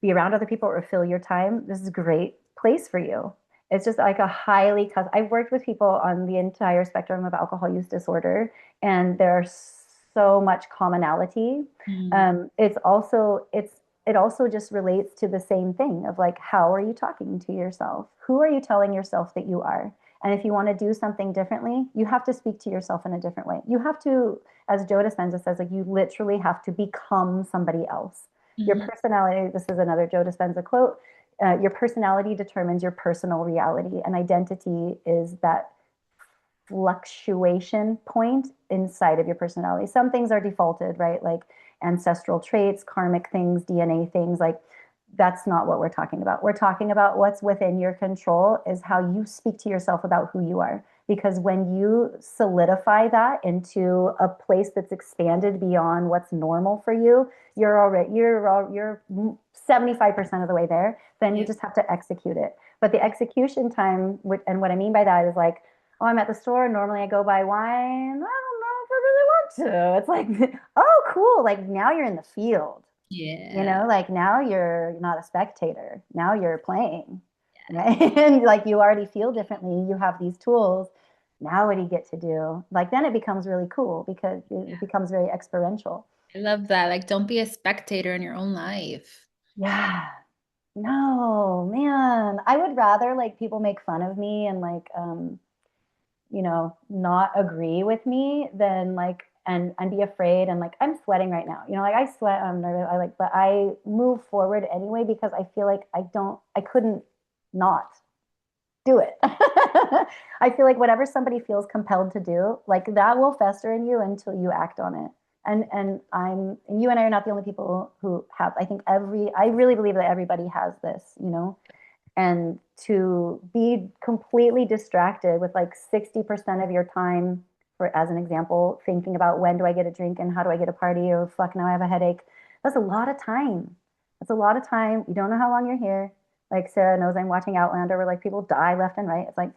Speaker 1: be around other people or fill your time, this is a great place for you. It's just like I've worked with people on the entire spectrum of alcohol use disorder, and there's so much commonality.
Speaker 2: Mm.
Speaker 1: It also just relates to the same thing of like, how are you talking to yourself? Who are you telling yourself that you are? And if you want to do something differently, you have to speak to yourself in a different way. You have to, as Joe Dispenza says, like you literally have to become somebody else. Your
Speaker 2: Mhm.
Speaker 1: personality, this is another Joe Dispenza quote, your personality determines your personal reality, and identity is that fluctuation point inside of your personality. Some things are defaulted, right? Like ancestral traits, karmic things, DNA things. Like that's not what we're talking about. We're talking about what's within your control is how you speak to yourself about who you are. Because when you solidify that into a place that's expanded beyond what's normal for you, you're 75% of the way there. Then you
Speaker 2: Yeah.
Speaker 1: just have to execute it. But the execution time, and what I mean by that is like, oh, I'm at the store. Normally I go buy wine. I don't know if I really want to. It's like, oh, cool. Like now you're in the field,
Speaker 2: Yeah.
Speaker 1: like now you're not a spectator. Now you're playing, right? And like you already feel differently. You have these tools. Now what do you get to do? Like then it becomes really cool because
Speaker 2: Yeah.
Speaker 1: it becomes very experiential.
Speaker 2: I love that. Like, don't be a spectator in your own life.
Speaker 1: Yeah. No, man. I would rather like people make fun of me and like not agree with me, then like and be afraid and like I'm sweating right now. Like I sweat, I'm nervous. But I move forward anyway because I feel like I couldn't not do it. I feel like whatever somebody feels compelled to do, like that will fester in you until you act on it. And you and I are not the only people who have, I think I really believe that everybody has this, and to be completely distracted with like 60% of your time, for as an example, thinking about when do I get a drink and how do I get a party, or fuck, now I have a headache. That's a lot of time. That's a lot of time. You don't know how long you're here. Like Sarah knows I'm watching Outlander where like people die left and right. It's like,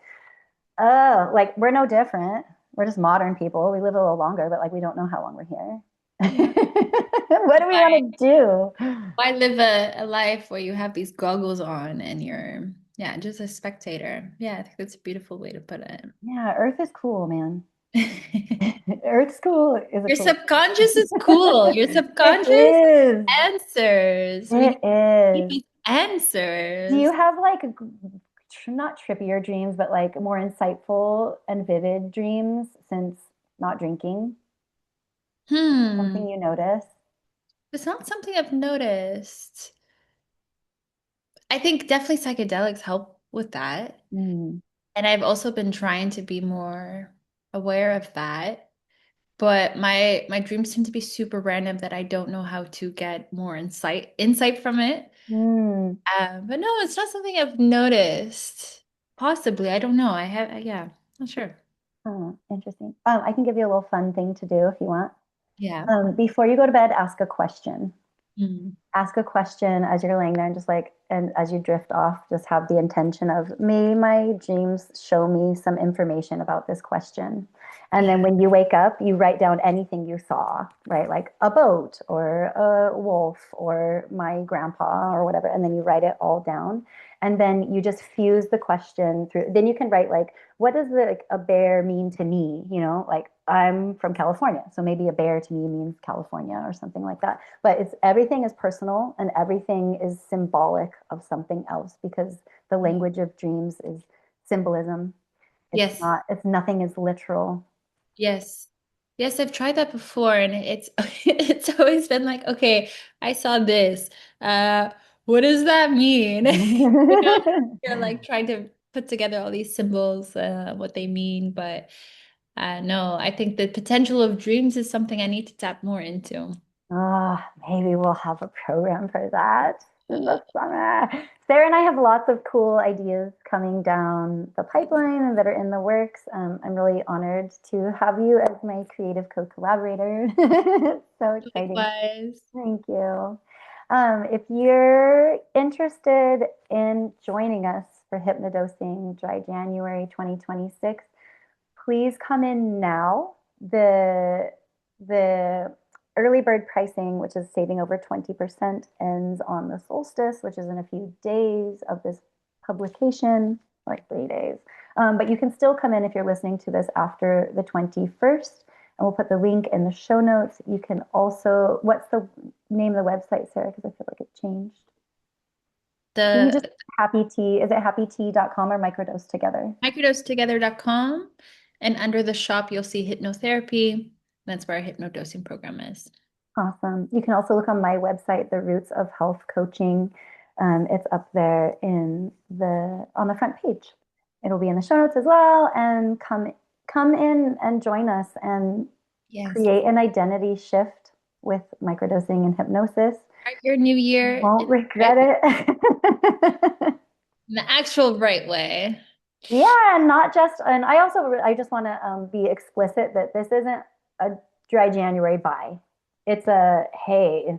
Speaker 1: oh, like we're no different. We're just modern people. We live a little longer, but like we don't know how long we're here.
Speaker 2: Yeah.
Speaker 1: What do we
Speaker 2: Why,
Speaker 1: want to do?
Speaker 2: why live a life where you have these goggles on and you're, yeah, just a spectator? Yeah, I think that's a beautiful way to put
Speaker 1: Yeah, Earth is cool, man.
Speaker 2: it.
Speaker 1: Earth's cool is a
Speaker 2: Your
Speaker 1: cool.
Speaker 2: subconscious is cool. Your
Speaker 1: It
Speaker 2: subconscious
Speaker 1: is.
Speaker 2: answers. We
Speaker 1: It
Speaker 2: need
Speaker 1: is.
Speaker 2: these
Speaker 1: Do you
Speaker 2: answers.
Speaker 1: have like not trippier dreams, but like more insightful and vivid dreams since not drinking?
Speaker 2: Hmm.
Speaker 1: Something you notice?
Speaker 2: It's not something I've noticed. I think definitely psychedelics help with that.
Speaker 1: Mm.
Speaker 2: And I've also been trying to be more aware of that. But my dreams tend to be super random that I don't know how to get more insight from it.
Speaker 1: Mm.
Speaker 2: But no, it's not something I've noticed. Possibly, I don't know. I have, yeah, not sure.
Speaker 1: Oh, interesting. I can give you a little fun thing to do if you want.
Speaker 2: Yeah.
Speaker 1: Before you go to bed, ask a question.
Speaker 2: Mm.
Speaker 1: Ask a question as you're laying there and just like, and as you drift off, just have the intention of, may my dreams show me some information about this question. And then
Speaker 2: Yeah.
Speaker 1: when you wake up, you write down anything you saw, right? Like a boat or a wolf or my grandpa or whatever. And then you write it all down. And then you just fuse the question through. Then you can write like, what does like a bear mean to me? You know, like I'm from California. So maybe a bear to me means California or something like that. But it's everything is personal and everything is symbolic of something else because the language of dreams is symbolism.
Speaker 2: Yes.
Speaker 1: It's nothing is literal.
Speaker 2: Yes. Yes, I've tried that before and it's it's always been like, okay, I saw this. Uh, what does that mean? You know, you're like trying to put together all these symbols, what they mean, but no, I think the potential of dreams is something I need to tap more into.
Speaker 1: Maybe we'll have a program for that in the summer. Sarah and I have lots of cool ideas coming down the pipeline and that are in the works. I'm really honored to have you as my creative co-collaborator. So exciting.
Speaker 2: Likewise.
Speaker 1: Thank you. If you're interested in joining us for Hypnodosing Dry January 2026, please come in now. The early bird pricing, which is saving over 20%, ends on the solstice, which is in a few days of this publication, like 3 days. But you can still come in if you're listening to this after the 21st, and we'll put the link in the show notes. You can also, what's the name of the website, Sarah? Because I feel like it changed. Can you just
Speaker 2: The
Speaker 1: Happy Tea? Is it happytea.com or microdose together?
Speaker 2: microdosetogether.com, and under the shop you'll see hypnotherapy. That's where our hypnodosing program is.
Speaker 1: Awesome. You can also look on my website, The Roots of Health Coaching. It's up there in the on the front page. It'll be in the show notes as well. And come in and join us and
Speaker 2: Yes.
Speaker 1: create an identity shift with microdosing and hypnosis.
Speaker 2: Start your new
Speaker 1: You
Speaker 2: year
Speaker 1: won't
Speaker 2: in the right
Speaker 1: regret
Speaker 2: way,
Speaker 1: it.
Speaker 2: in the actual right way.
Speaker 1: Yeah, and not just, and I just want to be explicit that this isn't a dry January buy. It's a, hey,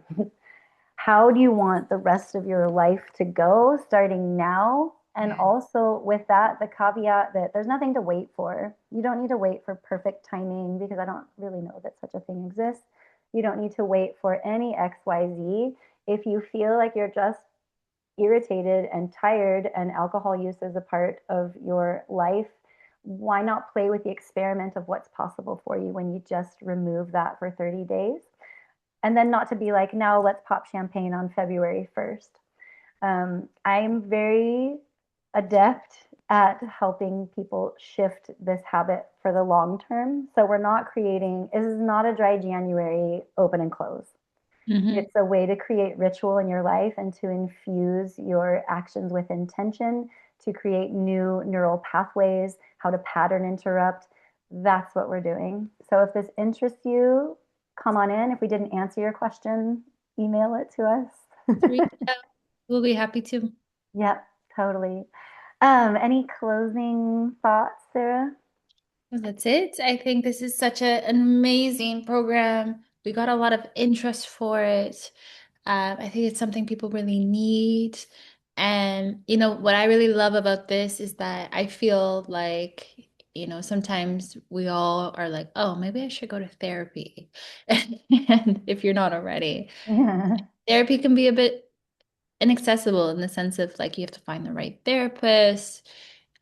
Speaker 1: how do you want the rest of your life to go starting now? And
Speaker 2: Yeah.
Speaker 1: also with that, the caveat that there's nothing to wait for. You don't need to wait for perfect timing because I don't really know that such a thing exists. You don't need to wait for any XYZ. If you feel like you're just irritated and tired and alcohol use is a part of your life, why not play with the experiment of what's possible for you when you just remove that for 30 days? And then not to be like, now let's pop champagne on February 1st. I'm very adept at helping people shift this habit for the long term. So we're not creating, this is not a dry January open and close.
Speaker 2: Hmm.
Speaker 1: It's a way to create ritual in your life and to infuse your actions with intention, to create new neural pathways, how to pattern interrupt. That's what we're doing. So if this interests you, come on in. If we didn't answer your question, email it to us.
Speaker 2: We'll be happy to.
Speaker 1: Yep, totally. Any closing thoughts, Sarah?
Speaker 2: Well, that's it. I think this is such an amazing program. We got a lot of interest for it. I think it's something people really need. And, what I really love about this is that I feel like, sometimes we all are like, oh, maybe I should go to therapy. And if you're not already,
Speaker 1: Yeah.
Speaker 2: therapy can be a bit inaccessible in the sense of like you have to find the right therapist.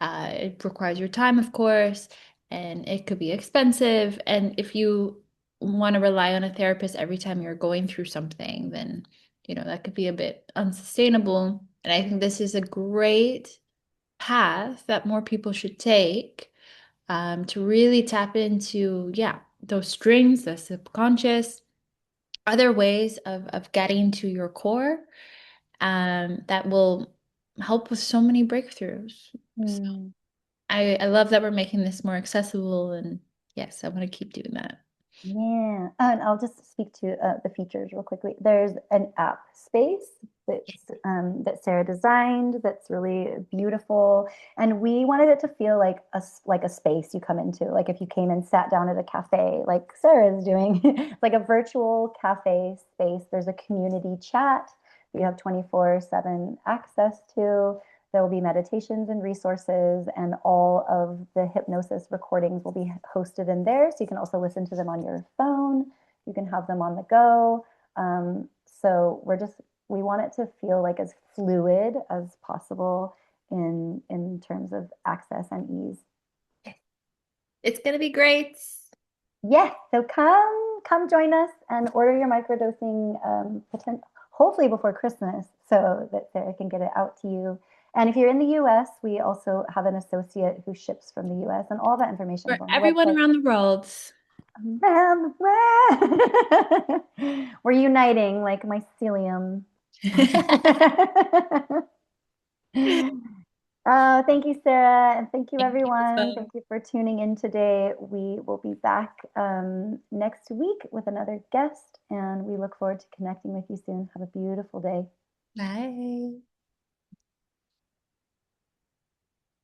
Speaker 2: It requires your time, of course, and it could be expensive. And if you want to rely on a therapist every time you're going through something, then that could be a bit unsustainable. And I think this is a great path that more people should take, to really tap into, yeah, those strings, the subconscious, other ways of getting to your core, that will help with so many breakthroughs. So
Speaker 1: Hmm.
Speaker 2: I love that we're making this more accessible, and yes, I want to keep doing that.
Speaker 1: Yeah, and I'll just speak to the features real quickly. There's an app space that Sarah designed that's really beautiful, and we wanted it to feel like a space you come into, like if you came and sat down at a cafe, like Sarah's doing. It's like a virtual cafe space. There's a community chat that you have 24/7 access to. There will be meditations and resources, and all of the hypnosis recordings will be hosted in there. So you can also listen to them on your phone. You can have them on the go. So we want it to feel like as fluid as possible in terms of access and ease.
Speaker 2: It's gonna be great.
Speaker 1: Yes, so come join us and order your microdosing hopefully before Christmas so that Sarah can get it out to you. And if you're in the US, we also have an associate who ships from the US, and all that information is
Speaker 2: For
Speaker 1: on the
Speaker 2: everyone
Speaker 1: website.
Speaker 2: around the world.
Speaker 1: Around the world. We're uniting like mycelium. Thank you, Sarah, and thank you,
Speaker 2: Thank you as
Speaker 1: everyone.
Speaker 2: well.
Speaker 1: Thank you for tuning in today. We will be back next week with another guest, and we look forward to connecting with you soon. Have a beautiful day.
Speaker 2: Bye.